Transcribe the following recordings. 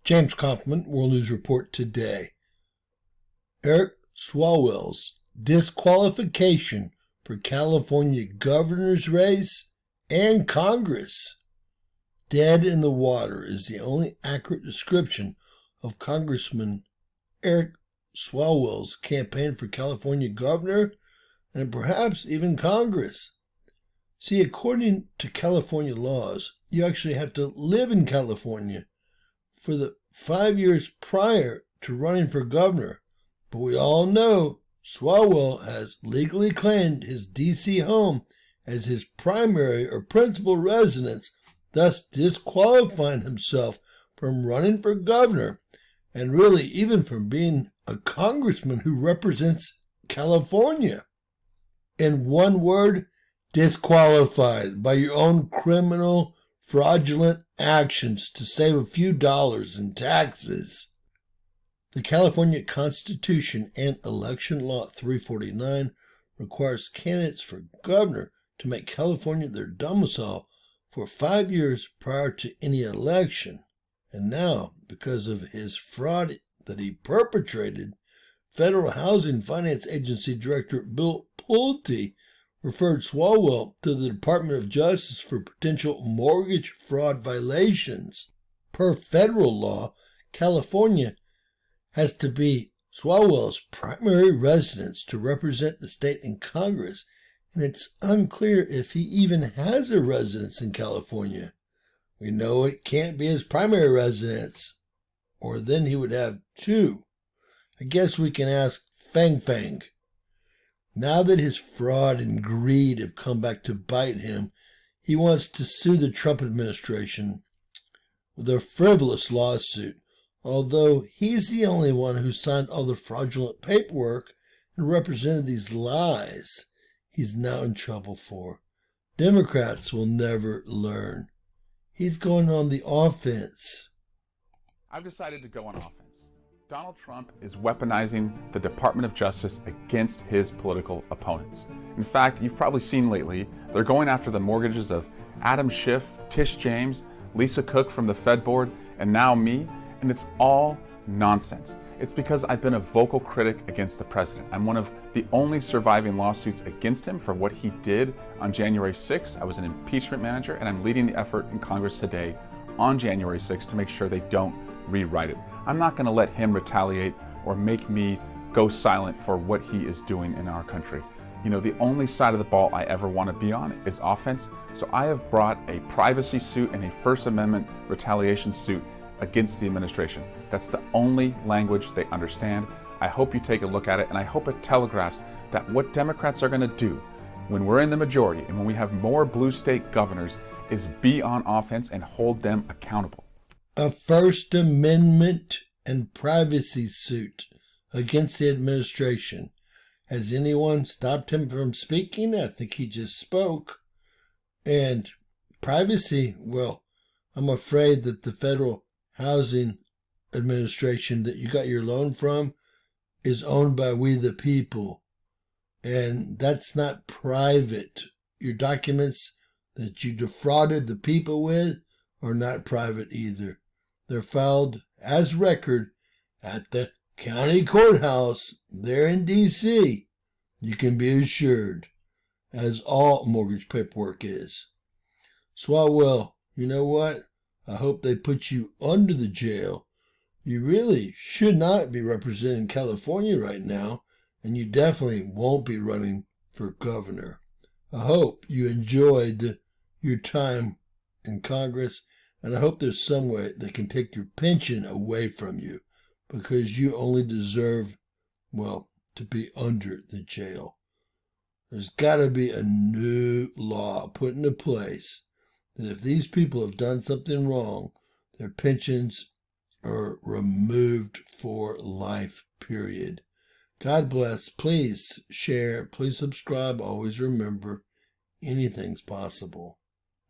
James Kaufman, World News Report today. Eric Swalwell's disqualification for California governor's race and Congress. Dead in the water is the only accurate description of Congressman Eric Swalwell's campaign for California governor and perhaps even Congress. See, according to California laws, you actually have to live in California for the 5 years prior to running for governor. But we all know Swalwell has legally claimed his D.C. home as his primary or principal residence, thus disqualifying himself from running for governor and really even from being a congressman who represents California. In one word, disqualified by your own criminal, fraudulent actions to save a few dollars in taxes. The California Constitution and Election Law 349 requires candidates for governor to make California their domicile for 5 years prior to any election. And now, because of his fraud that he perpetrated, Federal Housing Finance Agency Director Bill Pulte referred Swalwell to the Department of Justice for potential mortgage fraud violations. Per federal law, California has to be Swalwell's primary residence to represent the state in Congress, and it's unclear if he even has a residence in California. We know it can't be his primary residence, or then he would have two. I guess we can ask Fang Fang. Now that his fraud and greed have come back to bite him, he wants to sue the Trump administration with a frivolous lawsuit, although he's the only one who signed all the fraudulent paperwork and represented these lies he's now in trouble for. Democrats will never learn. He's going on the offense. I've decided to go on offense. Donald Trump is weaponizing the Department of Justice against his political opponents. In fact, you've probably seen lately, they're going after the mortgages of Adam Schiff, Tish James, Lisa Cook from the Fed Board, and now me, and it's all nonsense. It's because I've been a vocal critic against the president. I'm one of the only surviving lawsuits against him for what he did on January 6th. I was an impeachment manager, and I'm leading the effort in Congress today on January 6th to make sure they don't rewrite it. I'm not going to let him retaliate or make me go silent for what he is doing in our country. You know, the only side of the ball I ever want to be on is offense, so I have brought a privacy suit and a First Amendment retaliation suit against the administration. That's the only language they understand. I hope you take a look at it, and I hope it telegraphs that what Democrats are going to do when we're in the majority and when we have more blue state governors is be on offense and hold them accountable. A First Amendment and privacy suit against the administration. Has anyone stopped him from speaking? I think he just spoke. And privacy, well, I'm afraid that the Federal Housing Administration that you got your loan from is owned by we the people. And that's not private. Your documents that you defrauded the people with are not private either. They're filed as record at the county courthouse there in D.C. You can be assured, as all mortgage paperwork is. Swalwell, you know what? I hope they put you under the jail. You really should not be representing California right now, and you definitely won't be running for governor. I hope you enjoyed your time in Congress, and I hope there's some way they can take your pension away from you, because you only deserve, well, to be under the jail. There's got to be a new law put into place that if these people have done something wrong, their pensions are removed for life, period. God bless. Please share. Please subscribe. Always remember, anything's possible.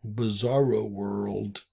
Bizarro world.